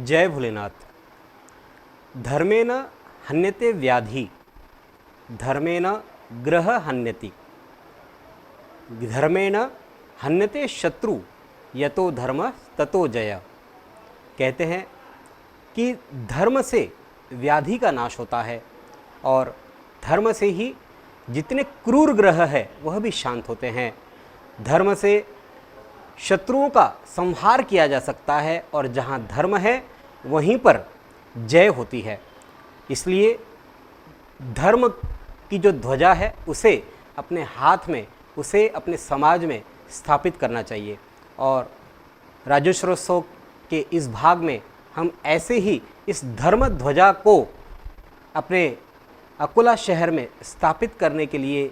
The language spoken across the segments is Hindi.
जय भोलेनाथ। धर्मेण हन्यते व्याधि, धर्मेण ग्रह हन्यति, धर्मेण हन्यते शत्रु, यतो धर्म ततो जय। कहते हैं कि धर्म से व्याधि का नाश होता है और धर्म से ही जितने क्रूर ग्रह है वह भी शांत होते हैं। धर्म से शत्रुओं का संहार किया जा सकता है और जहाँ धर्म है वहीं पर जय होती है। इसलिए धर्म की जो ध्वजा है उसे अपने हाथ में, उसे अपने समाज में स्थापित करना चाहिए। और राजेश्वरोत्सव के इस भाग में हम ऐसे ही इस धर्म ध्वजा को अपने अकोला शहर में स्थापित करने के लिए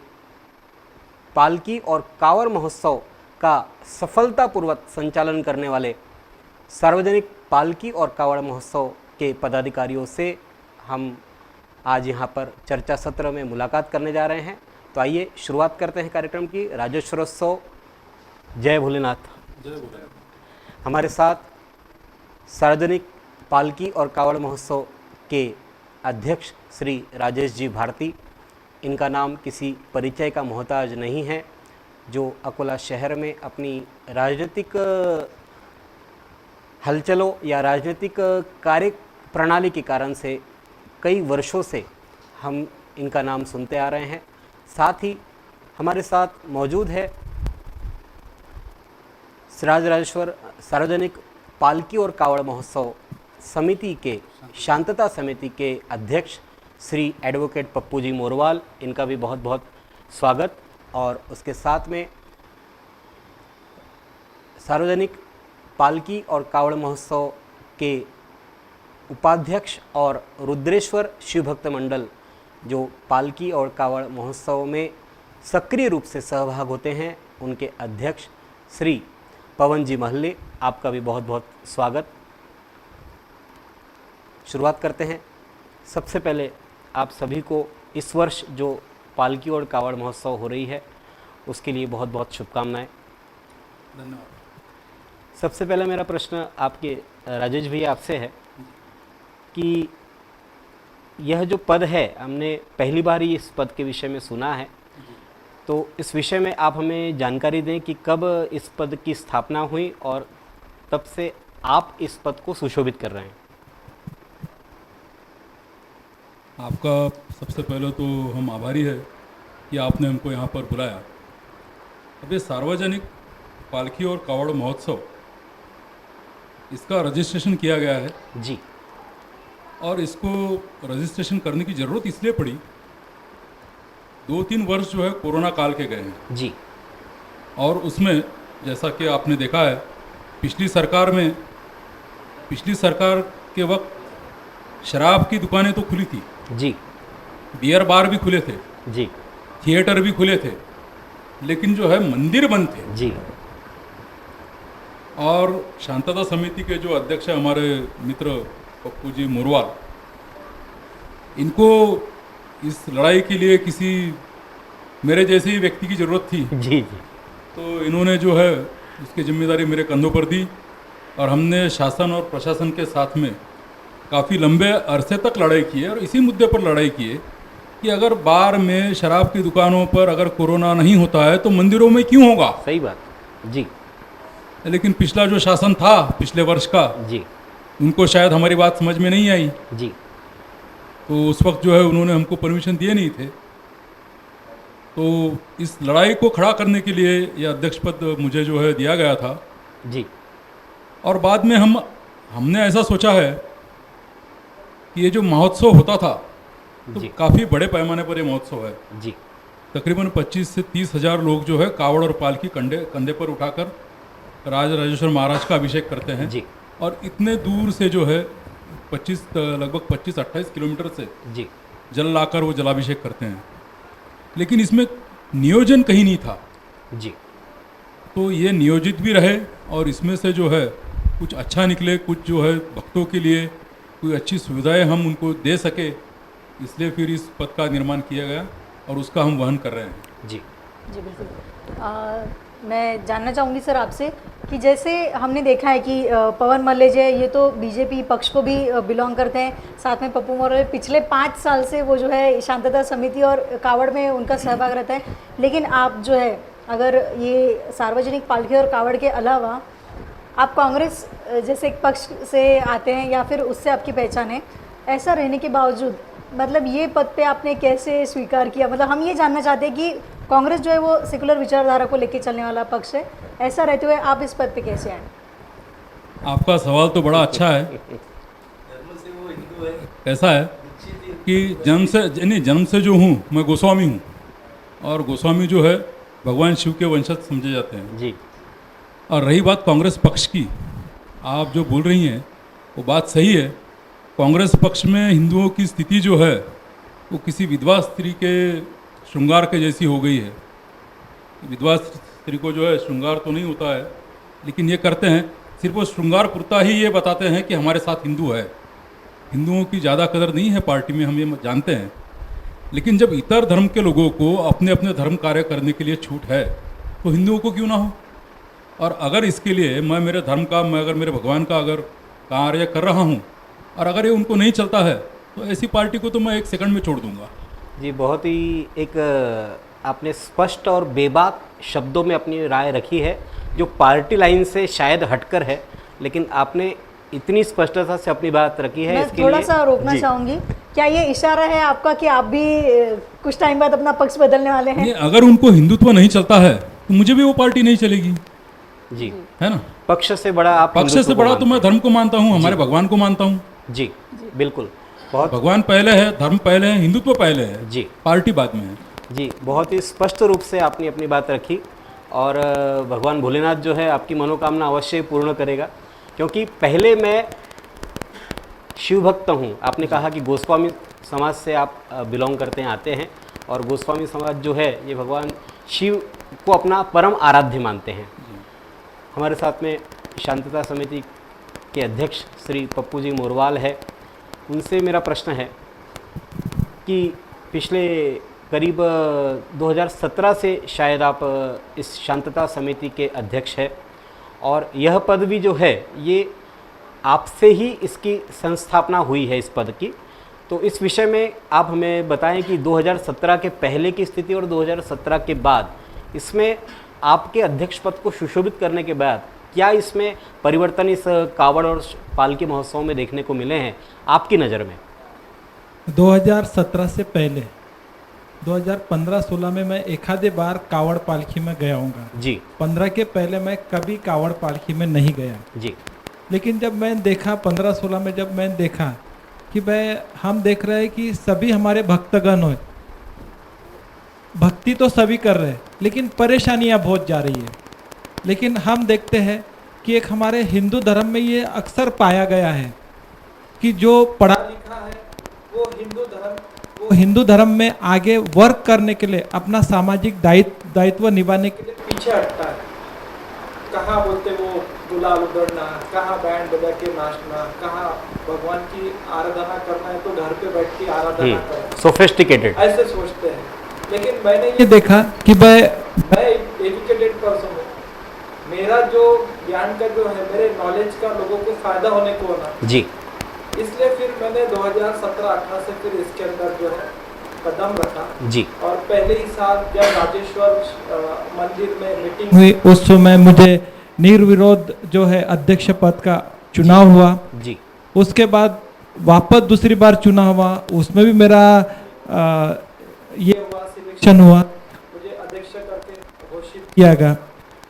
पालकी और कांवड़ महोत्सव का सफलतापूर्वक संचालन करने वाले सार्वजनिक पालकी और कांवड़ महोत्सव के पदाधिकारियों से हम आज यहाँ पर चर्चा सत्र में मुलाकात करने जा रहे हैं। तो आइए शुरुआत करते हैं कार्यक्रम की। राजेश्वरोत्सव, जय भोलेनाथ। जय भोलेनाथ। हमारे साथ सार्वजनिक पालकी और कांवड़ महोत्सव के अध्यक्ष श्री राजेश जी भारती, इनका नाम किसी परिचय का मोहताज नहीं है, जो अकोला शहर में अपनी राजनीतिक हलचलों या राजनीतिक कार्य प्रणाली के कारण से कई वर्षों से हम इनका नाम सुनते आ रहे हैं। साथ ही हमारे साथ मौजूद है राजराजेश्वर सार्वजनिक पालकी और कांवड़ महोत्सव समिति के, शांतता समिति के अध्यक्ष श्री एडवोकेट पप्पू जी मोरवाल, इनका भी बहुत बहुत स्वागत। और उसके साथ में सार्वजनिक पालकी और कांवड़ महोत्सव के उपाध्यक्ष और रुद्रेश्वर शिव भक्त मंडल, जो पालकी और कांवड़ महोत्सव में सक्रिय रूप से सहभाग होते हैं, उनके अध्यक्ष श्री पवन जी महले, आपका भी बहुत बहुत स्वागत। शुरुआत करते हैं। सबसे पहले आप सभी को इस वर्ष जो पालकी और कांवड़ महोत्सव हो रही है उसके लिए बहुत बहुत शुभकामनाएं। धन्यवाद। सबसे पहला मेरा प्रश्न आपके राजेश भैया आपसे है कि यह जो पद है, हमने पहली बार ही इस पद के विषय में सुना है, तो इस विषय में आप हमें जानकारी दें कि कब इस पद की स्थापना हुई और तब से आप इस पद को सुशोभित कर रहे हैं। आपका सबसे पहले तो हम आभारी है कि आपने हमको यहाँ पर बुलाया। अब ये सार्वजनिक पालकी और कांवड़ महोत्सव, इसका रजिस्ट्रेशन किया गया है जी। और इसको रजिस्ट्रेशन करने की ज़रूरत इसलिए पड़ी, 2-3 वर्ष जो है कोरोना काल के गए हैं जी। और उसमें जैसा कि आपने देखा है, पिछली सरकार के वक्त शराब की दुकानें तो खुली थी जी। बियर बार भी खुले थे जी। थिएटर भी खुले थे, लेकिन जो है मंदिर बंद थे जी। और शांतता समिति के जो अध्यक्ष है हमारे मित्र पप्पू जी मोरवाल, इनको इस लड़ाई के लिए किसी मेरे जैसे ही व्यक्ति की ज़रूरत थी जी। जी। तो इन्होंने जो है उसकी जिम्मेदारी मेरे कंधों पर दी और हमने शासन और प्रशासन के साथ में काफ़ी लंबे अरसे तक लड़ाई की है और इसी मुद्दे पर लड़ाई की है कि अगर बार में, शराब की दुकानों पर अगर कोरोना नहीं होता है तो मंदिरों में क्यों होगा। सही बात जी। लेकिन पिछला जो शासन था पिछले वर्ष का जी। उनको शायद हमारी बात समझ में नहीं आई, जी। तो उस वक्त जो है उन्होंने हमको परमिशन दिए नहीं थे। तो इस लड़ाई को खड़ा करने के लिए यह अध्यक्ष पद मुझे जो है दिया गया था जी। और बाद में हमने ऐसा सोचा है कि ये जो महोत्सव होता था तो जी। काफ़ी बड़े पैमाने पर ये महोत्सव है। जी। तकरीबन 25 से 30 हज़ार लोग जो है कावड़ और पालकी कंधे पर उठाकर राजराजेश्वर महाराज का अभिषेक करते हैं जी। और इतने दूर से जो है लगभग 25-28 किलोमीटर से जी। जल लाकर वो जलाभिषेक करते हैं, लेकिन इसमें नियोजन कहीं नहीं था जी। तो ये नियोजित भी रहे और इसमें से जो है कुछ अच्छा निकले, कुछ जो है भक्तों के लिए कोई अच्छी सुविधाएं हम उनको दे सके, इसलिए फिर इस पद का निर्माण किया गया और उसका हम वहन कर रहे हैं। जी। जी बिल्कुल। मैं जानना चाहूँगी सर आपसे कि जैसे हमने देखा है कि पवन मल्लेज है, ये तो बीजेपी पक्ष को भी बिलोंग करते हैं, साथ में पप्पू मौर्य पिछले 5 साल से वो जो है शांतता समिति और कावड़ में उनका सहभाग रहता है। लेकिन आप जो है अगर ये सार्वजनिक पालकी और कावड़ के अलावा आप कांग्रेस जैसे एक पक्ष से आते हैं या फिर उससे आपकी पहचान है, ऐसा रहने के बावजूद मतलब ये पद पे आपने कैसे स्वीकार किया? मतलब हम ये जानना चाहते हैं कि कांग्रेस जो है वो सेकुलर विचारधारा को लेकर चलने वाला पक्ष है, ऐसा रहते हुए आप इस पद पे कैसे आए? आपका सवाल तो बड़ा अच्छा है। ऐसा है कि जन्म से जो हूँ मैं गोस्वामी हूँ, और गोस्वामी जो है भगवान शिव के वंशज समझे जाते हैं जी। और रही बात कांग्रेस पक्ष की, आप जो बोल रही हैं वो बात सही है। कांग्रेस पक्ष में हिंदुओं की स्थिति जो है वो किसी विधवा स्त्री के श्रृंगार के जैसी हो गई है। विधवा स्त्री को जो है श्रृंगार तो नहीं होता है, लेकिन ये करते हैं सिर्फ वो श्रृंगार पुरता ही ये बताते हैं कि हमारे साथ हिंदू है। हिंदुओं की ज़्यादा कदर नहीं है पार्टी में, हम ये जानते हैं। लेकिन जब इतर धर्म के लोगों को अपने अपने धर्म कार्य करने के लिए छूट है तो हिंदुओं को क्यों ना हो। और अगर इसके लिए मैं मेरे धर्म का, मैं अगर मेरे भगवान का अगर कार्य कर रहा हूँ और अगर ये उनको नहीं चलता है तो ऐसी पार्टी को तो मैं 1 सेकंड में छोड़ दूंगा। जी, बहुत ही एक आपने स्पष्ट और बेबाक शब्दों में अपनी राय रखी है, जो पार्टी लाइन से शायद हटकर है, लेकिन आपने इतनी स्पष्टता से अपनी बात रखी है। मैं इसके थोड़ा लिए सा रोकना चाहूँगी, क्या ये इशारा है आपका कि आप भी कुछ टाइम बाद अपना पक्ष बदलने वाले हैं? अगर उनको हिंदुत्व नहीं चलता है तो मुझे भी वो पार्टी नहीं चलेगी, जी, है ना। पक्ष से बड़ा आप पक्ष से बड़ा तो मैं धर्म को मानता हूँ, हमारे भगवान को मानता हूँ। जी, बिल्कुल। बहुत भगवान पहले है, धर्म पहले है, हिंदुत्व पहले है, जी, पार्टी बाद में है। जी, बहुत ही स्पष्ट रूप से आपने अपनी बात रखी और भगवान भोलेनाथ जो है आपकी मनोकामना अवश्य पूर्ण करेगा, क्योंकि पहले मैं शिव भक्त हूँ। आपने कहा कि गोस्वामी समाज से आप बिलोंग करते हैं, आते हैं, और गोस्वामी समाज जो है ये भगवान शिव को अपना परम आराध्य मानते हैं। हमारे साथ में शांतता समिति के अध्यक्ष श्री पप्पू जी मोरवाल है। उनसे मेरा प्रश्न है कि पिछले करीब 2017 से शायद आप इस शांतता समिति के अध्यक्ष हैं, और यह पद भी जो है ये आपसे ही इसकी संस्थापना हुई है, इस पद की। तो इस विषय में आप हमें बताएं कि 2017 के पहले की स्थिति और 2017 के बाद इसमें आपके अध्यक्ष पद को सुशोभित करने के बाद क्या इसमें परिवर्तन इस कावड़ और पालकी महोत्सव में देखने को मिले हैं आपकी नज़र में? 2017 से पहले 2015-16 में मैं एक आधे बार कावड़ पालकी में गया हूँगा जी। 15 के पहले मैं कभी कावड़ पालकी में नहीं गया जी। लेकिन जब मैं देखा 15-16 में, जब मैं देखा कि भाई हम देख रहे हैं कि सभी हमारे भक्तगण हो, भक्ति तो सभी कर रहे हैं लेकिन परेशानियां बहुत जा रही है। लेकिन हम देखते हैं कि एक हमारे हिंदू धर्म में ये अक्सर पाया गया है कि जो पढ़ा लिखा है वो हिंदू धर्म में आगे वर्क करने के लिए, अपना सामाजिक दायित्व निभाने के लिए पीछे हटता है। कहाँ बोलते वो गुलाल उधड़ना, कहाँ बैंड बजा के नाचना, कहाँ भगवान की आराधना करना है तो घर पे बैठ के आराधना करना, सोफिस्टिकेटेड ऐसे सोचते हैं। लेकिन मैंने ये देखा कि मैं एजुकेटेड पर्सन हूँ, मेरा जो ज्ञान का जो है, मेरे नॉलेज का लोगों को फायदा होने को होना जी, इसलिए फिर मैंने 2017-18 से फिर इसके अंदर जो है कदम रखा जी। और पहले ही साल जब राजेश्वर मंदिर में मीटिंग हुई उस समय मुझे निर्विरोध जो है अध्यक्ष पद का चुनाव हुआ जी। उसके बाद वापस दूसरी बार चुनाव हुआ, उसमें भी मेरा ये हुआ, सिलेक्शन हुआ, मुझे अध्यक्ष करके घोषित किया गया।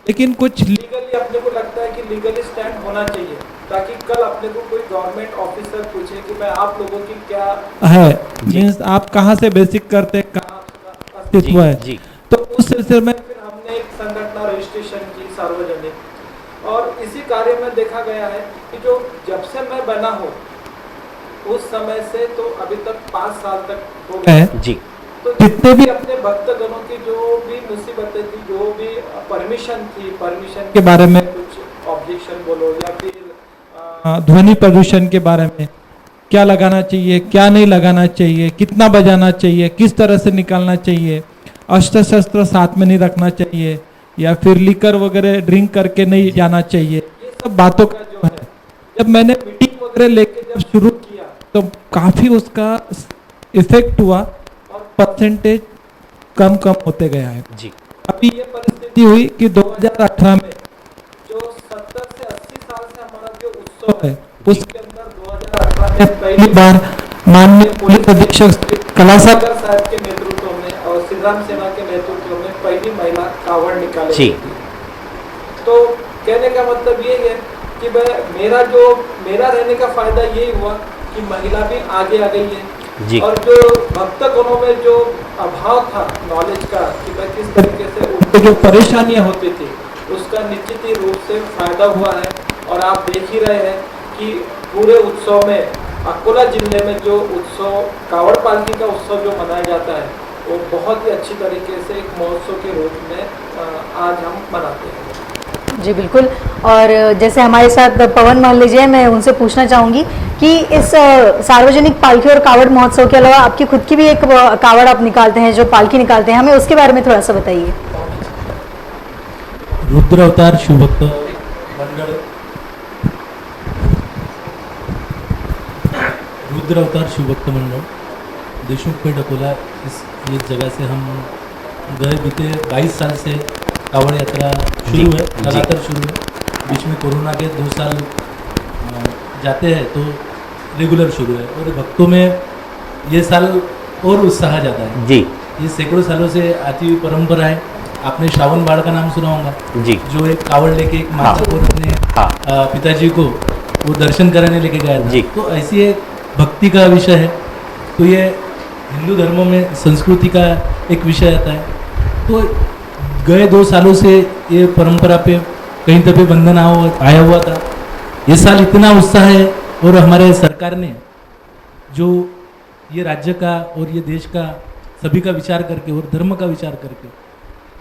लेकिन कुछ लीगली अपने को लगता है कि लीगली स्टैंड होना चाहिए ताकि कल अपने को कोई गवर्नमेंट ऑफिसर पूछे कि मैं आप लोगों की क्या है, मीन्स आप कहाँ से बेसिक करते हैं, कहाँ अस्तित्व है जी। तो उस सिलसिले में फिर हमने एक संगठन रजिस्ट्रेशन की सार्वजनिक, और इसी कार्य में देखा गया है कि जो जब से मैं बना हूँ उस समय से तो अभी तक 5 साल तक हो गए जी। तो जितने भी अपने भक्तगणों की जो भी मुसीबतें थी, जो भी परमिशन थी, परमिशन के बारे में कुछ ऑब्जेक्शन बोलो या फिर ध्वनि प्रदूषण के बारे में क्या लगाना चाहिए, क्या नहीं लगाना चाहिए, कितना बजाना चाहिए, किस तरह से निकालना चाहिए, अस्त्र शस्त्र साथ में नहीं रखना चाहिए, या फिर लिकर वगैरह ड्रिंक करके नहीं जाना चाहिए, ये सब बातों का जो है जब मैंने मीटिंग वगैरह लेके जब शुरू किया तो काफ़ी उसका इफेक्ट हुआ और परसेंटेज कम होते गया है। जी अभी ये परिस्थिति हुई कि 2018 में जो 70 से 80 साल से हमारा जो उत्सव है उसके अंदर 2018 में पहली बार माननीय पुलिस अधीक्षक कलासागर साहब के नेतृत्व में और श्री राम सेना के नेतृत्व में पहली महिला कावड़ निकाली जी। गई थी। तो कहने का मतलब ये है कि मेरा रहने का फायदा यही हुआ कि महिला भी आगे आ गई है जी। और जो भक्तगणों में जो अभाव था नॉलेज का कि भाई किस तरीके से उनको जो परेशानियां होती थी उसका निश्चित ही रूप से फायदा हुआ है। और आप देख ही रहे हैं कि पूरे उत्सव में अकोला जिले में जो उत्सव कावड़ पालकी का उत्सव जो मनाया जाता है वो बहुत ही अच्छी तरीके से एक महोत्सव के रूप में आज हम मनाते हैं। जी बिल्कुल। और जैसे हमारे साथ पवन महले जी हैं, मैं उनसे पूछना चाहूँगी कि इस सार्वजनिक पालकी और कावड़ महोत्सव के अलावा आपकी खुद की भी एक कावड़ आप निकालते हैं, जो पालकी निकालते हैं, हमें उसके बारे में थोड़ा सा बताइए। रुद्र अवतार शिवभक्त मंडल, रुद्र अवतार शिवभक्त मंडल देशमुख पेठ अकोला, ये जगह से हम गए बीते 22 साल से कावड़ यात्रा शुरू है, लगातार शुरू है। बीच में कोरोना के 2 साल जाते हैं तो रेगुलर शुरू है और भक्तों में ये साल और उत्साह ज़्यादा है जी। ये सैकड़ों सालों से आती हुई परंपरा है। आपने श्रावण बाढ़ का नाम सुना होगा जी। जो एक कावड़ लेके एक माता को अपने पिताजी को वो दर्शन कराने लेके गया था जी। तो ऐसी एक भक्ति का विषय है। तो ये हिंदू धर्मों में संस्कृति का एक विषय आता है। तो गए 2 सालों से ये परंपरा पे कहीं तक बंधन आया हुआ था। ये साल इतना उत्साह है और हमारे सरकार ने जो ये राज्य का और ये देश का सभी का विचार करके और धर्म का विचार करके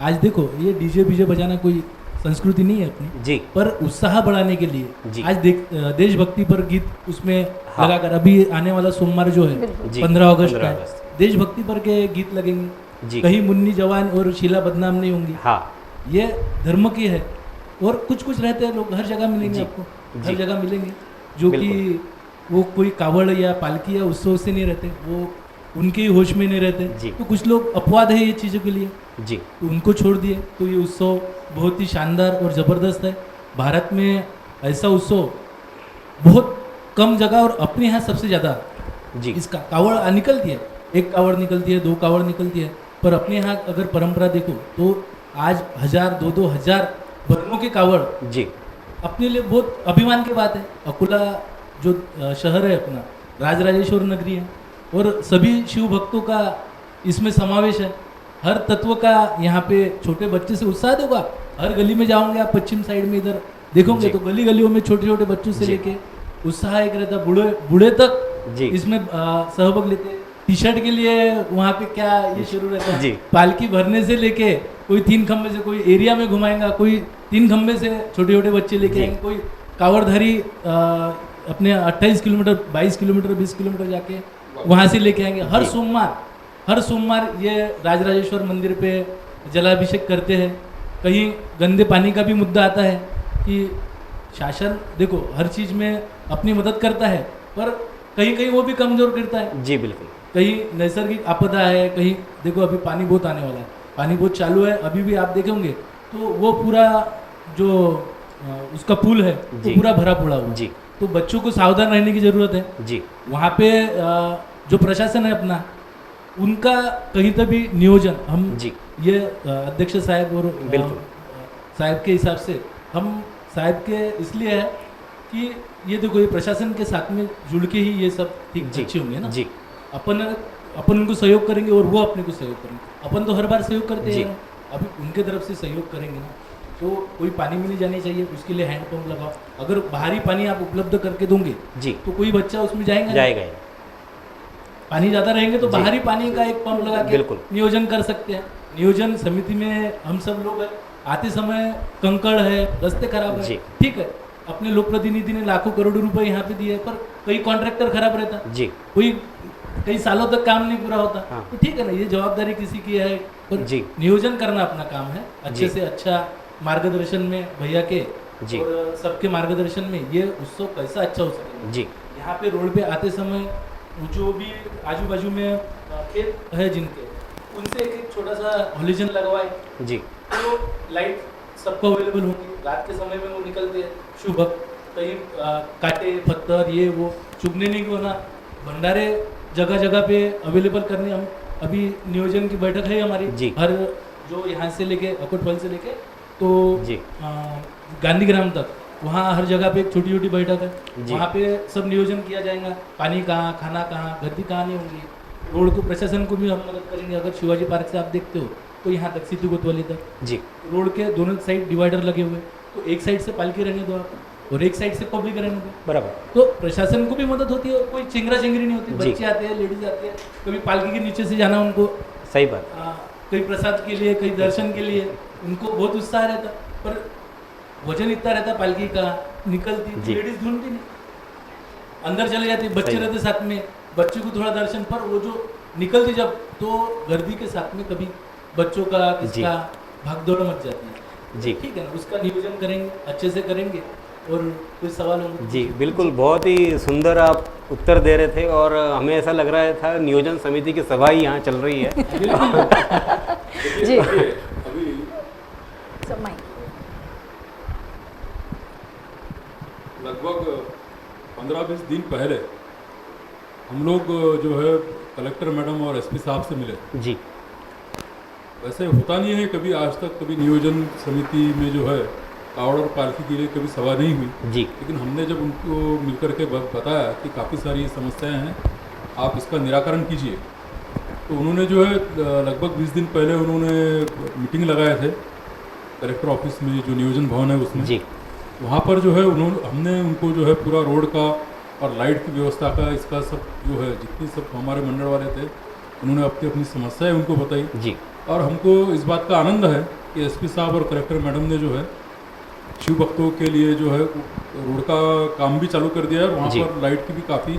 आज देखो ये डीजे बीजे बजाना कोई संस्कृति नहीं है अपनी जी। पर उत्साह बढ़ाने के लिए जी। आज देशभक्ति पर गीत उसमें हाँ। लगाकर अभी आने वाला सोमवार जो है जी। 15 अगस्त 15 का अगस्त। देशभक्ति पर के गीत लगेंगे जी। कहीं मुन्नी जवान और शीला बदनाम नहीं होंगी। हाँ ये धर्म की है और कुछ रहते हैं लोग हर जगह मिलेंगे जी। आपको जी। हर जगह मिलेंगे जो कि वो कोई कावड़ या पालकी या उत्सव से नहीं रहते, वो उनके ही होश में नहीं रहते जी। तो कुछ लोग अपवाद है ये चीज़ों के लिए जी। तो उनको छोड़ दिए। तो ये उत्सव बहुत ही शानदार और ज़बरदस्त है। भारत में ऐसा उत्सव बहुत कम जगह और अपने यहाँ सबसे ज़्यादा जी। इसका कावड़ निकलती है, 1 कावड़ निकलती है, 2 कावड़ निकलती है। पर अपने यहाँ अगर परंपरा देखो तो आज 1000 2-2 हजार वर्णों के कावड़ जी। अपने लिए बहुत अभिमान की बात है। अकोला जो शहर है अपना राजराजेश्वर नगरी है और सभी शिव भक्तों का इसमें समावेश है। हर तत्व का यहाँ पे छोटे बच्चे से उत्साह देखो आप हर गली में जाओगे आप पश्चिम साइड में इधर देखोगे तो गली गलियों में छोटे छोटे बच्चों से लेके उत्साह एक रहता बूढ़े तक जी। इसमें सहभाग लेते हैं। टी शर्ट के लिए वहाँ पे क्या ये शुरू रहता है जी। पालकी भरने से लेके कोई 3 खंबे से कोई एरिया में घुमाएगा, कोई 3 खंबे से छोटे छोटे बच्चे लेके आएंगे, कोई कावड़धारी अपने 28 किलोमीटर 22 किलोमीटर 20 किलोमीटर जाके वहाँ से लेके आएंगे। हर सोमवार ये राजराजेश्वर मंदिर पे जलाभिषेक करते हैं। कहीं गंदे पानी का भी मुद्दा आता है कि शासन देखो हर चीज़ में अपनी मदद करता है पर कहीं कहीं वो भी कमज़ोर करता है। जी बिल्कुल। कहीं नैसर्गिक आपदा है, कहीं देखो अभी पानी बहुत आने वाला है, पानी बहुत चालू है, अभी भी आप देखेंगे तो वो पूरा जो उसका पुल है वो पूरा भरा पड़ा हुआ जी। तो बच्चों को सावधान रहने की ज़रूरत है। जी। वहाँ पे जो प्रशासन है अपना उनका कहीं तक भी नियोजन हम जी। ये अध्यक्ष साहब और बिल्कुल। साहब के हिसाब से हम साहब के इसलिए है कि ये देखो ये प्रशासन के साथ में जुड़ के ही ये सब ठीक जी। अच्छे होंगे ना। जी। अपन उनको सहयोग करेंगे और वो अपने को सहयोग करेंगे। अपन तो हर बार सहयोग करते जी। हैं, अभी उनके तरफ से सहयोग करेंगे ना तो कोई पानी मिली जानी चाहिए, उसके लिए हैंड पंप लगाओ। अगर बाहरी पानी आप उपलब्ध करके दोगे जी। तो कोई बच्चा उसमें जाएगा जाएगा। पानी ज़्यादा रहेंगे तो जी। बाहरी पानी का एक पंप लगा के बिल्कुल। नियोजन कर सकते हैं। नियोजन समिति में हम सब लोग हैं। आते समय कंकड़ है, रास्ते खराब है, जी। ठीक है, अपने लोक प्रतिनिधि ने लाखों करोड़ों रुपए यहाँ पे दिए पर कई कॉन्ट्रैक्टर खराब रहता, जी। कोई कई सालों तक काम नहीं पूरा होता। हाँ। तो ठीक है ना, ये जवाबदारी किसी की है, पर जी। नियोजन करना अपना काम है, अच्छे जी। से अच्छा मार्गदर्शन में भैया के जी। और सबके मार्गदर्शन में ये उत्सव कैसा अच्छा हो सके। जी। यहाँ पे रोड पे आते समय जो भी आजू बाजू में खेत है जिनके, उनसे एक छोटा सा हॉलिजन लगवाए, जी। तो लाइट सबको अवेलेबल होंगी। रात के समय में वो निकलते हैं शुभ, कहीं कांटे पत्थर ये वो चुभने नहीं को ना, भंडारे जगह जगह पे अवेलेबल करने हम अभी नियोजन की बैठक है हमारी। जी। हर जो यहाँ से लेके अकोटफल से लेके तो जी। गांधीग्राम तक, वहाँ हर जगह पे एक छोटी छोटी बैठक है, जी। वहाँ पे सब नियोजन किया जाएगा। पानी कहाँ, खाना कहाँ, गर्दी कहाँ नहीं होंगी। रोड को प्रशासन को भी हम मदद करेंगे। अगर शिवाजी पार्क से आप देखते हो तो यहाँ तक सीतू कोतवाली तक जी। रोड के दोनों साइड डिवाइडर लगे हुए, तो एक साइड से पालकी रहने दो आप और एक साइड से पब्लिक रहने दो, बराबर। तो प्रशासन को भी मदद होती है। कोई चिंगरा चिंगरी नहीं होती, जी। बच्चे आते हैं, लेडीज आते हैं, कभी पालकी के नीचे से जाना उनको, सही बात। कहीं प्रसाद के लिए, कहीं दर्शन के लिए, उनको बहुत उत्साह रहता। पर वजन इतना रहता पालकी का, निकलती जी। लेडीज ढूंढती नहीं, अंदर चले जाती, बच्चे सही। रहते साथ में, बच्चों को थोड़ा दर्शन, पर वो जो निकलती जब, तो गर्दी के साथ में कभी बच्चों का किसका भागदौड़ मच जाती है। जी। ठीक है ना, उसका नियोजन करेंगे, अच्छे से करेंगे। और कोई सवाल होंगे? जी बिल्कुल, बहुत ही सुंदर आप उत्तर दे रहे थे और हमें ऐसा लग रहा था नियोजन समिति की सभा ही यहाँ चल रही है। जी। अभी समय लगभग 15-20 दिन पहले हम लोग जो है कलेक्टर मैडम और एसपी साहब से मिले। जी। वैसे होता नहीं है कभी आज तक, कभी नियोजन समिति में जो है कावड़ और पालकी के लिए कभी सभा नहीं हुई। जी। लेकिन हमने जब उनको मिलकर के बताया कि काफ़ी सारी समस्याएं हैं, आप इसका निराकरण कीजिए, तो उन्होंने जो है लगभग 20 दिन पहले उन्होंने मीटिंग लगाए थे कलेक्टर ऑफिस में, जो नियोजन भवन है उसमें। जी। वहाँ पर जो है हमने उनको जो है पूरा रोड का और लाइट की व्यवस्था का, इसका सब जो है जितनी सब हमारे मंडल वाले थे, उन्होंने अपनी अपनी समस्याएं उनको बताई। जी। और हमको इस बात का आनंद है कि एसपी साहब और कलेक्टर मैडम ने जो है शिव भक्तों के लिए जो है रोड का काम भी चालू कर दिया है और वहाँ जी। पर लाइट की भी काफ़ी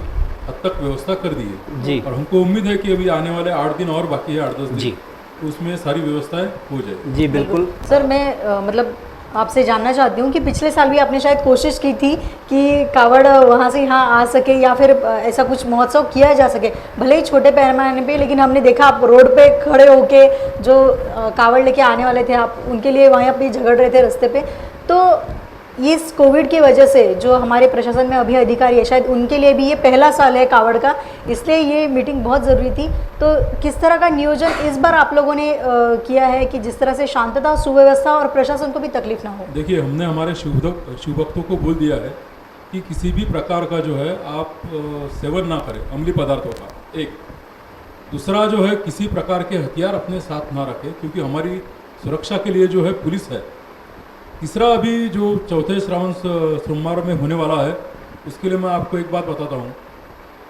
हद तक व्यवस्था कर दी है। जी। और हमको उम्मीद है कि अभी आने वाले 8 दिन और बाकी है, 8-10 जी। दिन, तो उसमें सारी व्यवस्थाएं हो जाए। जी बिल्कुल। सर, मैं मतलब आपसे जानना चाहती हूँ कि पिछले साल भी आपने शायद कोशिश की थी कि कावड़ वहाँ से यहाँ आ सके या फिर ऐसा कुछ महोत्सव किया जा सके, भले ही छोटे पैमाने पे, लेकिन हमने देखा आप रोड पे खड़े होके जो कावड़ लेके आने वाले थे, आप उनके लिए वहाँ पे झगड़ रहे थे रास्ते पे। तो इस कोविड की वजह से जो हमारे प्रशासन में अभी अधिकारी है, शायद उनके लिए भी ये पहला साल है कावड़ का, इसलिए ये मीटिंग बहुत ज़रूरी थी। तो किस तरह का नियोजन इस बार आप लोगों ने किया है कि जिस तरह से शांतता, सुव्यवस्था और प्रशासन को भी तकलीफ ना हो? देखिए, हमने हमारे शिव भक्तों को बोल दिया है कि किसी भी प्रकार का जो है आप सेवन ना करें अम्लीय पदार्थों का। एक दूसरा जो है, किसी प्रकार के हथियार अपने साथ ना रखें, क्योंकि हमारी सुरक्षा के लिए जो है पुलिस है। तीसरा, अभी जो चौथे श्रावण सोमवार में होने वाला है, उसके लिए मैं आपको एक बात बताता हूँ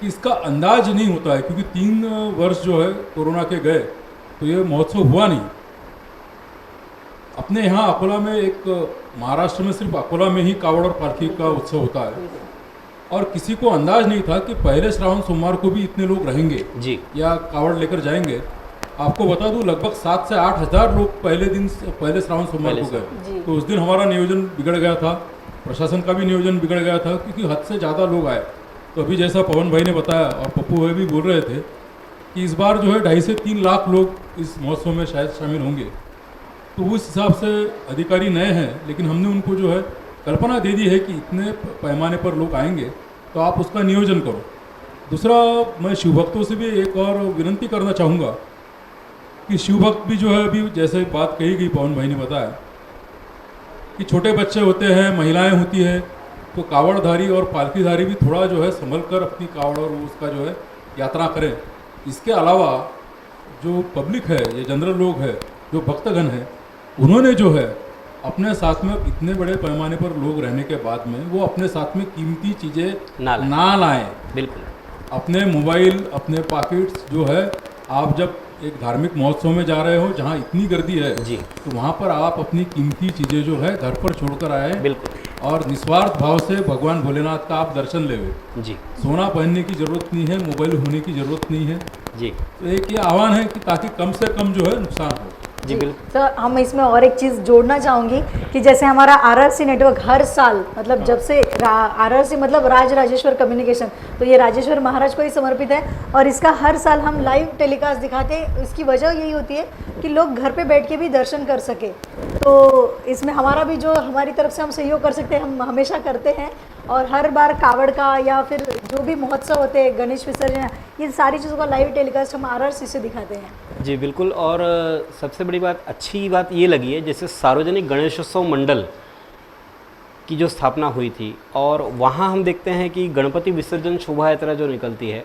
कि इसका अंदाज नहीं होता है, क्योंकि 3 वर्ष जो है कोरोना के गए तो ये महोत्सव हुआ नहीं। अपने यहाँ अकोला में एक, महाराष्ट्र में सिर्फ अकोला में ही कावड़ और पालकी का उत्सव होता है, और किसी को अंदाज नहीं था कि पहले श्रावण सोमवार को भी इतने लोग रहेंगे जी। या कावड़ लेकर जाएंगे। आपको बता दूं, लगभग 7 से 8 हज़ार लोग पहले श्रावण सोमवार को गए। तो उस दिन हमारा नियोजन बिगड़ गया था, प्रशासन का भी नियोजन बिगड़ गया था, क्योंकि हद से ज़्यादा लोग आए। तो अभी जैसा पवन भाई ने बताया और पप्पू भाई भी बोल रहे थे कि इस बार जो है 2.5 से 3 लाख लोग इस महोत्सव में शायद शामिल होंगे। तो उस हिसाब से अधिकारी नए हैं, लेकिन हमने उनको जो है कल्पना दे दी है कि इतने पैमाने पर लोग आएंगे, तो आप उसका नियोजन करो। दूसरा, मैं शिवभक्तों से भी एक और विनती करना चाहूँगा कि शिवभक्त भी जो है, अभी जैसे बात कही गई, पवन भाई ने बताया कि छोटे बच्चे होते हैं, महिलाएं होती है, तो कावड़धारी और पालकीधारी भी थोड़ा जो है संभल कर अपनी कावड़ और उसका जो है यात्रा करें। इसके अलावा जो पब्लिक है, ये जनरल लोग हैं, जो भक्तगण हैं, उन्होंने जो है अपने साथ में इतने बड़े पैमाने पर लोग रहने के बाद में वो अपने साथ में कीमती चीज़ें ना लाएं। बिल्कुल। अपने मोबाइल, अपने पॉकेट्स जो है, आप जब एक धार्मिक महोत्सव में जा रहे हो जहाँ इतनी गर्दी है जी, तो वहाँ पर आप अपनी कीमती चीज़ें जो है घर पर छोड़कर आए। बिल्कुल। और निस्वार्थ भाव से भगवान भोलेनाथ का आप दर्शन लेवे। जी सोना पहनने की जरूरत नहीं है, मोबाइल होने की जरूरत नहीं है। जी तो एक ये आह्वान है कि ताकि कम से कम जो है नुकसान हो। जी बिल्कुल। सर हम इसमें और एक चीज़ जोड़ना चाहूँगी कि जैसे हमारा आरआरसी नेटवर्क हर साल मतलब जब से आरआरसी मतलब राज राजेश्वर कम्युनिकेशन, तो ये राजेश्वर महाराज को ही समर्पित है और इसका हर साल हम लाइव टेलीकास्ट दिखाते हैं। इसकी वजह यही होती है कि लोग घर पे बैठ के भी दर्शन कर सके। तो इसमें हमारा भी जो हमारी तरफ से हम सहयोग कर सकते हैं हम हमेशा करते हैं। और हर बार कावड़ का या फिर जो भी महोत्सव होते हैं, गणेश विसर्जन, ये सारी चीज़ों का लाइव टेलीकास्ट हम आरआरसी से दिखाते हैं। जी बिल्कुल। और सबसे बड़ी बात, अच्छी बात ये लगी है, जैसे सार्वजनिक गणेशोत्सव मंडल की जो स्थापना हुई थी और वहाँ हम देखते हैं कि गणपति विसर्जन शोभा यात्रा जो निकलती है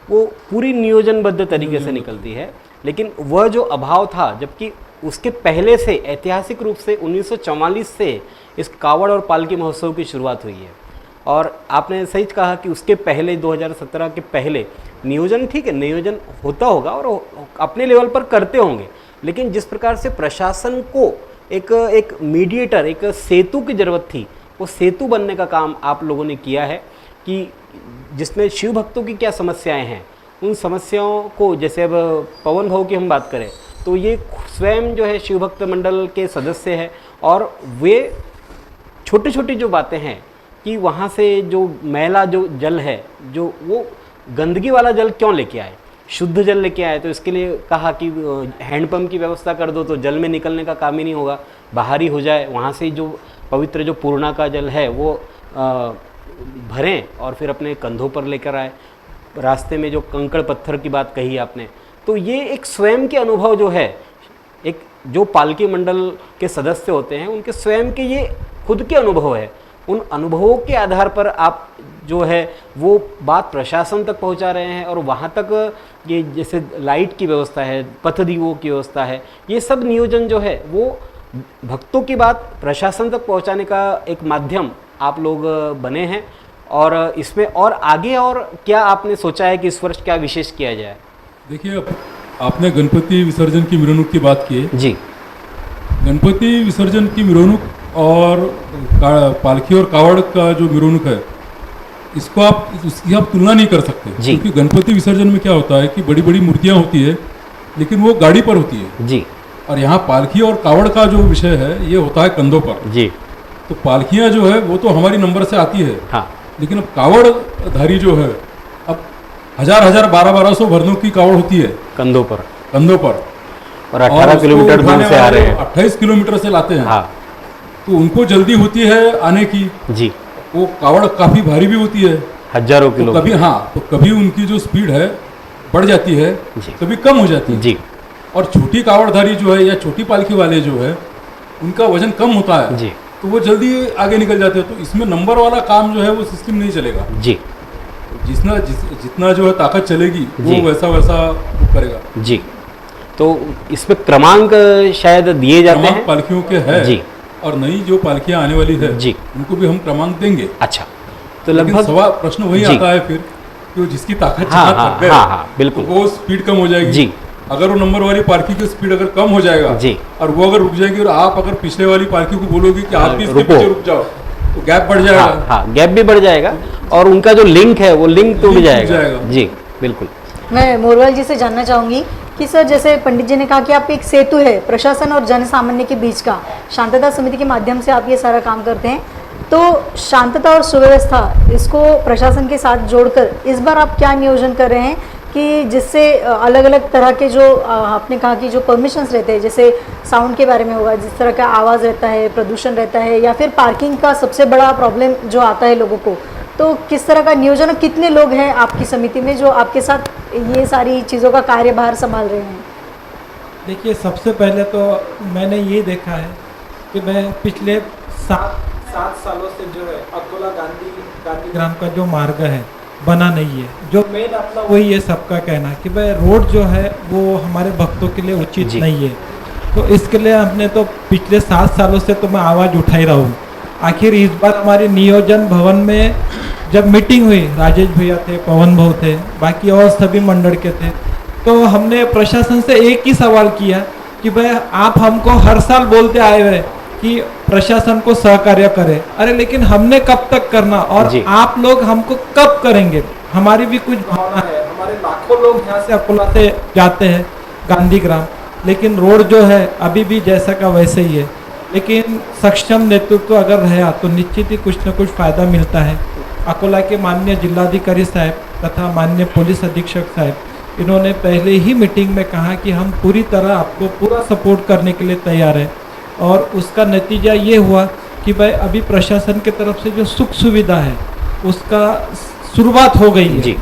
वो पूरी नियोजनबद्ध तरीके से निकलती है, लेकिन वह जो अभाव था, जबकि उसके पहले से ऐतिहासिक रूप से 1944 से इस कावड़ और पालकी महोत्सव की शुरुआत हुई है। और आपने सही कहा कि उसके पहले 2017 के पहले नियोजन, ठीक है, नियोजन होता होगा और अपने लेवल पर करते होंगे, लेकिन जिस प्रकार से प्रशासन को एक मीडिएटर, एक सेतु की ज़रूरत थी, वो सेतु बनने का काम आप लोगों ने किया है कि जिसमें शिव भक्तों की क्या समस्याएं हैं, उन समस्याओं को, जैसे अब पवन भाऊ की हम बात करें तो ये स्वयं जो है शिव भक्त मंडल के सदस्य हैं और वे छोटी छोटी जो बातें हैं कि वहाँ से जो मैला जो जल है, जो वो गंदगी वाला जल क्यों लेके आए, शुद्ध जल लेके आए, तो इसके लिए कहा कि हैंडपम्प की व्यवस्था कर दो तो जल में निकलने का काम ही नहीं होगा, बाहर ही हो जाए, वहाँ से जो पवित्र जो पूर्णा का जल है वो भरें और फिर अपने कंधों पर लेकर आए। रास्ते में जो कंकड़ पत्थर की बात कही आपने, तो ये एक स्वयं के अनुभव जो है, एक जो पालकी मंडल के सदस्य होते हैं उनके स्वयं के ये खुद के अनुभव है, उन अनुभवों के आधार पर आप जो है वो बात प्रशासन तक पहुंचा रहे हैं और वहाँ तक ये जैसे लाइट की व्यवस्था है, पथदीपों की व्यवस्था है, ये सब नियोजन जो है वो भक्तों की बात प्रशासन तक पहुंचाने का एक माध्यम आप लोग बने हैं। और इसमें और आगे और क्या आपने सोचा है कि इस वर्ष क्या विशेष किया जाए? देखिए, अब आपने गणपति विसर्जन की मिरोनुक की बात की है। जी, गणपति विसर्जन की मिरोनुक और पालकी और कावड़ का जो मिरोनुक है, इसको उसकी आप तुलना नहीं कर सकते, क्योंकि गणपति विसर्जन में क्या होता है कि बड़ी बड़ी मूर्तियाँ होती है लेकिन वो गाड़ी पर होती है जी, और यहाँ पालकी और कावड़ का जो विषय है ये होता है कंधों पर जी। तो पालकियाँ जो है वो तो हमारी नंबर से आती है, हाँ, लेकिन अब कावड़धारी जो है अब 1000-1200 भरनों की कावड़ होती है कंधों पर और 18 किलोमीटर दूर से आ रहे हैं, 28 किलोमीटर से लाते हैं। हाँ, तो उनको जल्दी होती है आने की जी। वो कावड़ काफ़ी भारी भी होती है, हजारों किलो, तो कभी तो कभी उनकी जो स्पीड है बढ़ जाती है, कभी कम हो जाती है जी। और छोटी कावड़धारी जो है या छोटी पालकी वाले जो है उनका वजन कम होता है जी, तो वो जल्दी आगे निकल जाते हैं। तो इसमें नंबर वाला काम जो है वो सिस्टम नहीं चलेगा जी। जितना जो है ताकत चलेगी वो वैसा वो करेगा जी। तो इसमें क्रमांक शायद दिए जाते हैं पालकियों के है जी, और नई जो पालकियां आने वाली है जी, उनको भी हम क्रमांक देंगे। अच्छा, तो लगभग सवाल प्रश्न वही आता है फिर कि जिसकी ताकत हाँ, बिल्कुल, तो वो स्पीड कम हो जाएगी जी। अगर वो नंबर वाली पालकी की स्पीड अगर कम हो जाएगा जी, और वो अगर रुक जाएगी और आप अगर पिछले वाली पालकी को बोलोगे कि आप भी इसके पीछे रुक जाओ तो गैप बढ़ जाएगा। हाँ, गैप भी बढ़ जाएगा और उनका जो लिंक है वो लिंक टूट जाएगा जी, बिल्कुल। मैं मोरवाल जी से जानना चाहूँगी कि सर, जैसे पंडित जी ने कहा कि आप एक सेतु है प्रशासन और जन सामान्य के बीच का, शांतता समिति के माध्यम से आप ये सारा काम करते हैं, तो शांतता और सुव्यवस्था इसको प्रशासन के साथ जोड़कर इस बार आप क्या नियोजन कर रहे हैं कि जिससे अलग अलग तरह के जो आपने कहा कि जो परमिशंस रहते हैं, जैसे साउंड के बारे में होगा, जिस तरह का आवाज़ रहता है, प्रदूषण रहता है, या फिर पार्किंग का सबसे बड़ा प्रॉब्लम जो आता है लोगों को, तो किस तरह का नियोजन, कितने लोग हैं आपकी समिति में जो आपके साथ ये सारी चीज़ों का कार्यभार संभाल रहे हैं? देखिए, सबसे पहले तो मैंने ये देखा है कि मैं पिछले 7 सालों से जो है अकोला गांधी ग्राम का जो मार्ग है बना नहीं है, जो मेन अपना वही है सबका कहना कि भाई रोड जो है वो हमारे भक्तों के लिए उचित नहीं है। तो इसके लिए हमने तो पिछले 7 सालों से तो मैं आवाज़ उठाई रहा हूँ। आखिर इस बार हमारे नियोजन भवन में जब मीटिंग हुई, राजेश भैया थे, पवन भाऊ थे, बाकी और सभी मंडल के थे, तो हमने प्रशासन से एक ही सवाल किया कि भाई आप हमको हर साल बोलते आए हुए कि प्रशासन को सहकार्य करे। अरे लेकिन हमने कब तक करना, और जी। आप लोग हमको कब करेंगे? हमारी भी कुछ भावना है। हमारे लाखों लोग यहाँ से अकोला से जाते हैं गांधीग्राम, लेकिन रोड जो है अभी भी जैसा का वैसे ही है। लेकिन सक्षम नेतृत्व अगर रहा तो निश्चित ही कुछ न कुछ फायदा मिलता है। अकोला के माननीय जिलाधिकारी साहब तथा माननीय पुलिस अधीक्षक साहब, इन्होंने पहले ही मीटिंग में कहा कि हम पूरी तरह आपको पूरा सपोर्ट करने के लिए तैयार है। और उसका नतीजा ये हुआ कि भाई अभी प्रशासन की तरफ से जो सुख सुविधा है उसका शुरुआत हो गई है। जी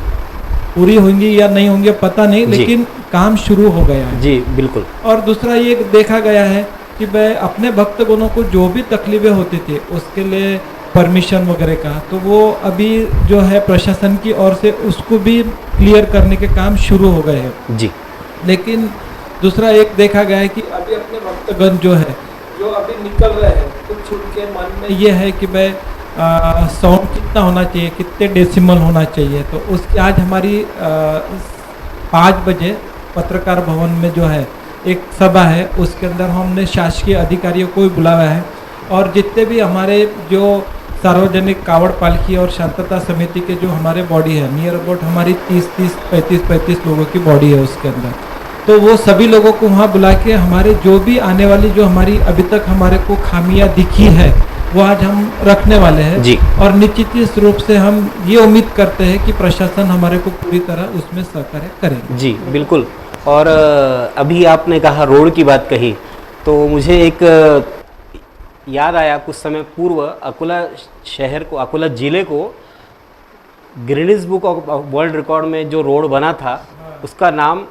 पूरी होंगी या नहीं होंगी पता नहीं, जी। लेकिन काम शुरू हो गया है। जी बिल्कुल। और दूसरा ये देखा गया है कि भाई अपने भक्तगणों को जो भी तकलीफें होती थी उसके लिए परमिशन वगैरह का, तो वो अभी जो है प्रशासन की ओर से उसको भी क्लियर करने के काम शुरू हो गए हैं। जी लेकिन दूसरा एक देखा गया है कि अभी अपने भक्तगण जो है जो अभी निकल रहे हैं, कुछ उनके मन में ये है कि भाई साउंड कितना होना चाहिए, कितने डेसिमल होना चाहिए। तो उसकी आज हमारी 5 बजे पत्रकार भवन में जो है एक सभा है, उसके अंदर हमने शासकीय अधिकारियों को भी बुलाया है। और जितने भी हमारे जो सार्वजनिक कावड़ पालकी और शांतता समिति के जो हमारे बॉडी है, नियर अबाउट हमारी 35 लोगों की बॉडी है उसके अंदर, तो वो सभी लोगों को वहाँ बुला के हमारे जो भी आने वाली जो हमारी अभी तक हमारे को खामियां दिखी है वो आज हम रखने वाले हैं। जी। और निश्चित रूप से हम ये उम्मीद करते हैं कि प्रशासन हमारे को पूरी तरह उसमें सहकार्य करेंगे। जी बिल्कुल। और अभी आपने कहा रोड की बात कही, तो मुझे एक याद आया, कुछ समय पूर्व अकोला शहर को, अकोला ज़िले को Guinness book of world record में जो रोड बना था उसका नाम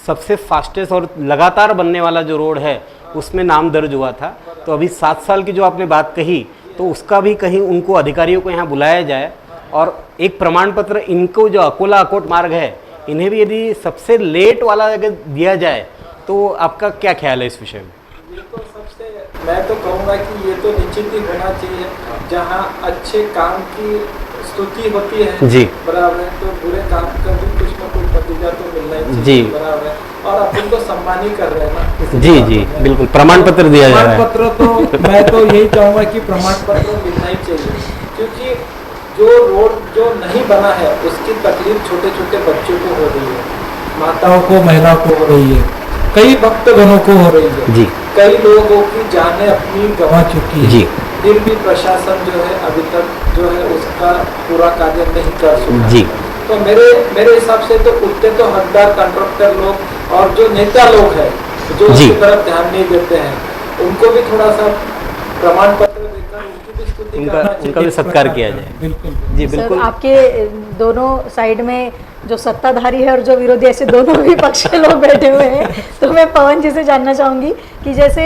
सबसे फास्टेस्ट और लगातार बनने वाला जो रोड है उसमें नाम दर्ज हुआ था। तो अभी 7 साल की जो आपने बात कही, तो उसका भी कहीं उनको अधिकारियों को यहाँ बुलाया जाए और एक प्रमाण पत्र इनको जो अकोला अकोट मार्ग है इन्हें भी यदि सबसे लेट वाला अगर दिया जाए तो आपका क्या ख्याल है इस विषय में? ये तो सबसे, मैं तो कहूँगा कि ये तो निश्चित ही होना चाहिए। जहाँ अच्छे काम की स्तुति होती है जी बराबर है, तो बुरे काम का भी कुछ न कुछ नतीजा तो मिलना ही चाहिए। जी बराबर है। और अपन तो सम्मान ही कर रहे हैं ना। जी जी बिल्कुल, प्रमाण पत्र दिया जा रहा प्रमाण है। पत्र तो मैं तो यही चाहूँगा कि प्रमाण पत्र मिलना ही चाहिए, क्योंकि जो रोड जो नहीं बना है उसकी तकलीफ छोटे छोटे बच्चों को हो रही है, माताओं को, महिलाओं को हो रही है, कई भक्तगणों को हो रही है जी। कई लोगों की जानें अपनी गंवा चुकी है जी। फिर भी प्रशासन जो है अभी तक जो है उसका पूरा कार्य नहीं कर सका। जी। तो मेरे हिसाब से तो उतने तो हकदार कॉन्ट्रैक्टर लोग और जो नेता लोग हैं जो जी। उसकी तरफ ध्यान नहीं देते हैं, उनको भी थोड़ा सा प्रमाण पत्र देकर उनकी भी स्तुति करना चाहिए, उनका भी सत्कार किया जाए। बिल्कुल जी सर, बिल्कुल। आपके दोनों साइड में जो सत्ताधारी है और जो विरोधी, ऐसे दोनों भी पक्ष के लोग बैठे हुए हैं। तो मैं पवन जी से जानना चाहूँगी कि जैसे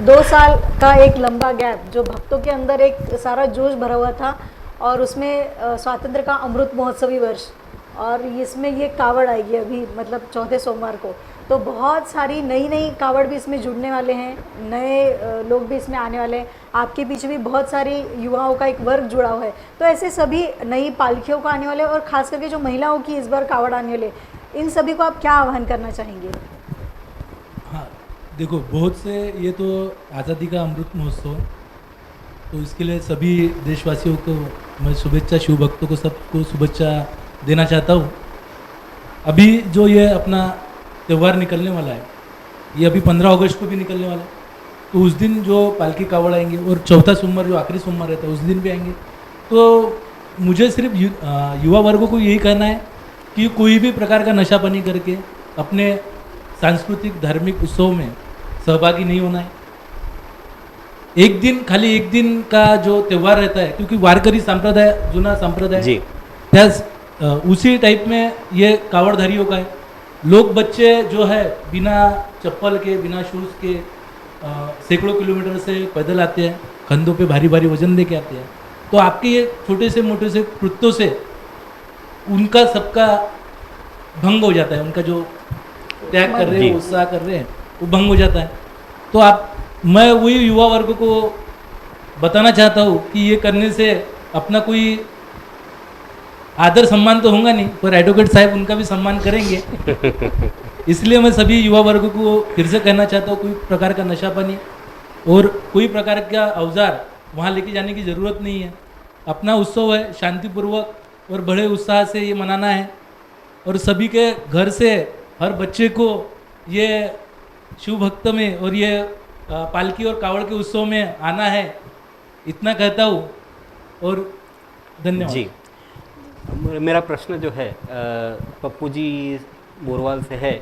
2 साल का एक लंबा गैप जो भक्तों के अंदर एक सारा जोश भरा हुआ था, और उसमें स्वातंत्र का अमृत महोत्सवी वर्ष, और इसमें ये कावड़ आएगी अभी मतलब चौथे सोमवार को, तो बहुत सारी नई कावड़ भी इसमें जुड़ने वाले हैं, नए लोग भी इसमें आने वाले हैं। आपके पीछे भी बहुत सारी युवाओं का एक वर्ग जुड़ा हुआ है, तो ऐसे सभी नई पालकियों को आने वाले और ख़ास करके जो महिलाओं की इस बार कावड़ आने वाले, इन सभी को आप क्या आह्वान करना चाहेंगे? हाँ देखो, बहुत से ये तो आज़ादी का अमृत महोत्सव, तो इसके लिए सभी देशवासियों को मैं शुभेच्छा, शिव भक्तों को सबको शुभेच्छा देना चाहता हूँ। अभी जो ये अपना त्यौहार निकलने वाला है, ये अभी 15 अगस्त को भी निकलने वाला है, तो उस दिन जो पालकी कावड़ आएंगे और चौथा सोमवार जो आखिरी सोमवार रहता है उस दिन भी आएंगे। तो मुझे सिर्फ युवा वर्गों को यही कहना है कि कोई भी प्रकार का नशा पानी करके अपने सांस्कृतिक धार्मिक उत्सव में सहभागी नहीं होना है। एक दिन, खाली एक दिन का जो त्यौहार रहता है, क्योंकि वारकरी संप्रदाय जुना संप्रदाय जी। त्या उसी टाइप में ये कावड़धारियों का है। लोग बच्चे जो है बिना चप्पल के, बिना शूज़ के सैकड़ों किलोमीटर से पैदल आते हैं, कंधों पे भारी भारी वजन लेके आते हैं। तो आपके ये छोटे से मोटे से कृत्यों से उनका सबका भंग हो जाता है, उनका जो त्याग कर रहे हैं, उत्साह कर रहे हैं, वो भंग हो जाता है। तो मैं वही युवा वर्ग को बताना चाहता हूँ कि ये करने से अपना कोई आदर सम्मान तो होगा नहीं, पर एडवोकेट साहब उनका भी सम्मान करेंगे। इसलिए मैं सभी युवा वर्ग को फिर से कहना चाहता हूँ, कोई प्रकार का नशा पानी और कोई प्रकार का औजार वहाँ लेके जाने की ज़रूरत नहीं है। अपना उत्सव है, शांतिपूर्वक और बड़े उत्साह से ये मनाना है और सभी के घर से हर बच्चे को ये शिव भक्त में और ये पालकी और कावड़ के उत्सव में आना है, इतना कहता हूँ और धन्यवाद। जी, मेरा प्रश्न जो है पप्पू जी बोरवाल से है।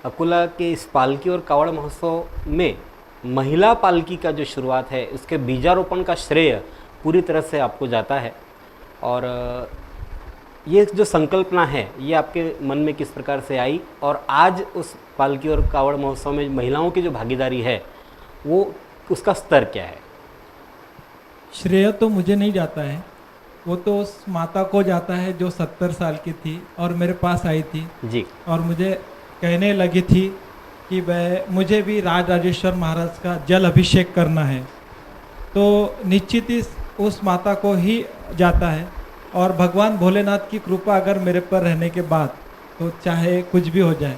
अकोला के इस पालकी और कावड़ महोत्सव में महिला पालकी का जो शुरुआत है उसके बीजारोपण का श्रेय पूरी तरह से आपको जाता है, और ये जो संकल्पना है ये आपके मन में किस प्रकार से आई, और आज उस पालकी और कावड़ महोत्सव में महिलाओं की जो भागीदारी है वो उसका स्तर क्या है? श्रेय तो मुझे नहीं जाता है, वो तो उस माता को जाता है जो 70 साल की थी और मेरे पास आई थी जी, और मुझे कहने लगी थी कि मुझे भी राजराजेश्वर महाराज का जल अभिषेक करना है। तो निश्चित ही उस माता को ही जाता है, और भगवान भोलेनाथ की कृपा अगर मेरे पर रहने के बाद तो चाहे कुछ भी हो जाए।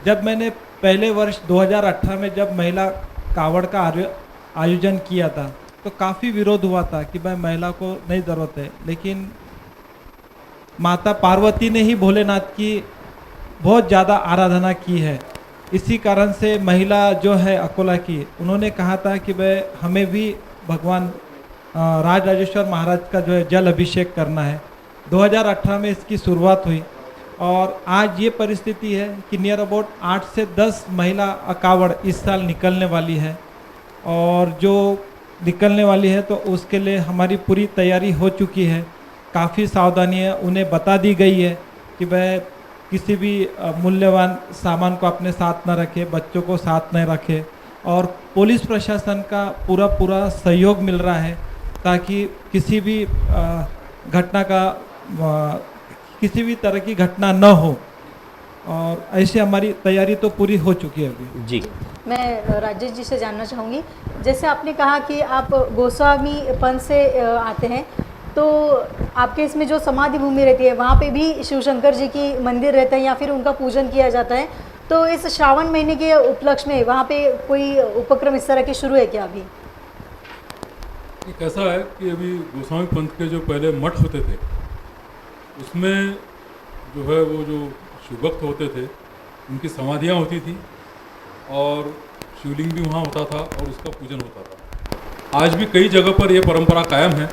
जब मैंने पहले वर्ष 2018 में जब महिला कावड़ का आयोजन किया था तो काफ़ी विरोध हुआ था कि भाई महिला को नहीं ज़रूरत है, लेकिन माता पार्वती ने ही भोलेनाथ की बहुत ज़्यादा आराधना की है। इसी कारण से महिला जो है अकोला की, उन्होंने कहा था कि भाई हमें भी भगवान राजराजेश्वर महाराज का जो है जल अभिषेक करना है। 2018 में इसकी शुरुआत हुई और आज ये परिस्थिति है कि नियर अबाउट 8 से 10 महिला कावड़ इस साल निकलने वाली है, और जो निकलने वाली है तो उसके लिए हमारी पूरी तैयारी हो चुकी है। काफ़ी सावधानियाँ उन्हें बता दी गई है कि वह किसी भी मूल्यवान सामान को अपने साथ न रखे, बच्चों को साथ न रखे, और पुलिस प्रशासन का पूरा सहयोग मिल रहा है ताकि किसी भी घटना का किसी भी तरह की घटना न हो, और ऐसे हमारी तैयारी तो पूरी हो चुकी है अभी। जी, मैं राजेश जी से जानना चाहूँगी, जैसे आपने कहा कि आप गोस्वामी पंथ से आते हैं, तो आपके इसमें जो समाधि भूमि रहती है वहाँ पे भी शिव शंकर जी की मंदिर रहता है या फिर उनका पूजन किया जाता है, तो इस श्रावण महीने के उपलक्ष्य में वहाँ पे कोई उपक्रम इस तरह के शुरू है क्या? अभी एक ऐसा है कि अभी गोस्वामी पंथ के जो पहले मठ होते थे उसमें जो है वो जो शिवभक्त होते थे उनकी समाधियाँ होती थी और शिवलिंग भी वहाँ होता था और उसका पूजन होता था। आज भी कई जगह पर ये परंपरा कायम है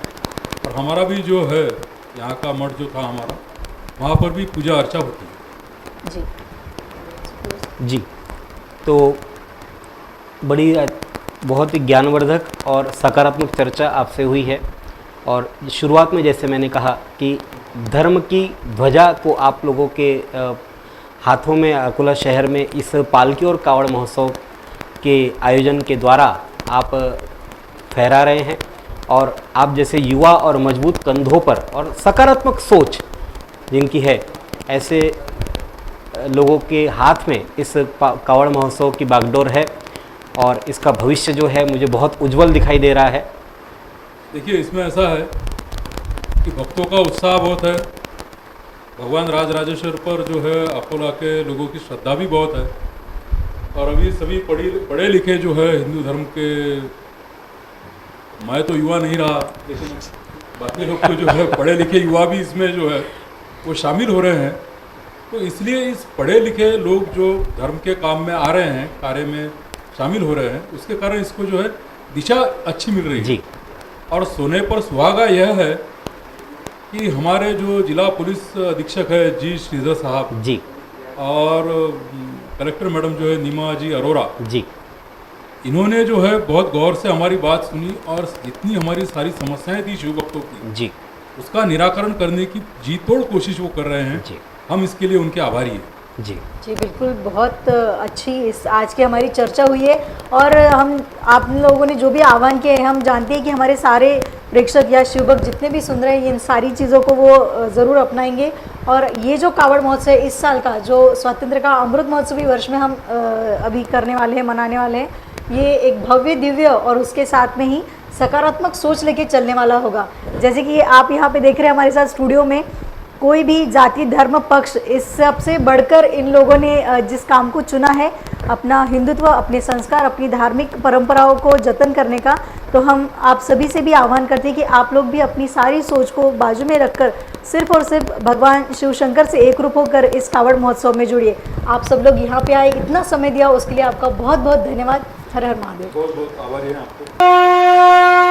और हमारा भी जो है यहाँ का मठ जो था हमारा, वहाँ पर भी पूजा अर्चा होती है। जी जी, तो बड़ी बहुत ही ज्ञानवर्धक और सकारात्मक चर्चा आपसे हुई है, और शुरुआत में जैसे मैंने कहा कि धर्म की ध्वजा को आप लोगों के हाथों में अकोला शहर में इस पालकी और कावड़ महोत्सव के आयोजन के द्वारा आप फहरा रहे हैं, और आप जैसे युवा और मजबूत कंधों पर और सकारात्मक सोच जिनकी है, ऐसे लोगों के हाथ में इस कावड़ महोत्सव की बागडोर है, और इसका भविष्य जो है मुझे बहुत उज्जवल दिखाई दे रहा है। देखिए, इसमें ऐसा है कि भक्तों का उत्साह बहुत है, भगवान राजराजेश्वर पर जो है अकोला के लोगों की श्रद्धा भी बहुत है, और अभी सभी पढ़े लिखे जो है हिंदू धर्म के, मैं तो युवा नहीं रहा लेकिन बाकी लोग तो जो है पढ़े लिखे युवा भी इसमें जो है वो शामिल हो रहे हैं। तो इसलिए इस पढ़े लिखे लोग जो धर्म के काम में आ रहे हैं, कार्य में शामिल हो रहे हैं, उसके कारण इसको जो है दिशा अच्छी मिल रही है। जी, और सोने पर सुहागा यह है कि हमारे जो जिला पुलिस अधीक्षक है जी श्रीधर साहब जी, और कलेक्टर मैडम जो है नीमा जी अरोरा जी, इन्होंने जो है बहुत गौर से हमारी बात सुनी और जितनी हमारी सारी समस्याएं थी शिव भक्तों की जी, उसका निराकरण करने की जी तोड़ कोशिश वो कर रहे हैं। जी, हम इसके लिए उनके आभारी हैं। जी, जी बिल्कुल, बहुत अच्छी इस आज की हमारी चर्चा हुई है, और हम आप लोगों ने जो भी आह्वान किए हैं, हम जानते हैं कि हमारे सारे प्रेक्षक या शिवभक्त जितने भी सुन रहे हैं इन सारी चीज़ों को वो ज़रूर अपनाएंगे, और ये जो कावड़ महोत्सव है इस साल का, जो स्वतंत्र का अमृत महोत्सवी वर्ष में हम अभी करने वाले हैं, मनाने वाले हैं, ये एक भव्य दिव्य और उसके साथ में ही सकारात्मक सोच लेके चलने वाला होगा। जैसे कि आप यहाँ पे देख रहे हैं हमारे साथ स्टूडियो में कोई भी जाति धर्म पक्ष, इस सबसे बढ़कर इन लोगों ने जिस काम को चुना है, अपना हिंदुत्व, अपने संस्कार, अपनी धार्मिक परंपराओं को जतन करने का, तो हम आप सभी से भी आह्वान करते हैं कि आप लोग भी अपनी सारी सोच को बाजू में रखकर सिर्फ और सिर्फ भगवान शिव शंकर से एक रूप होकर इस कावड़ महोत्सव में जुड़िए। आप सब लोग यहाँ पे आए, इतना समय दिया, उसके लिए आपका बहुत बहुत धन्यवाद। हर हर महादेव। बहुत बहुत आभारी हैं आपको।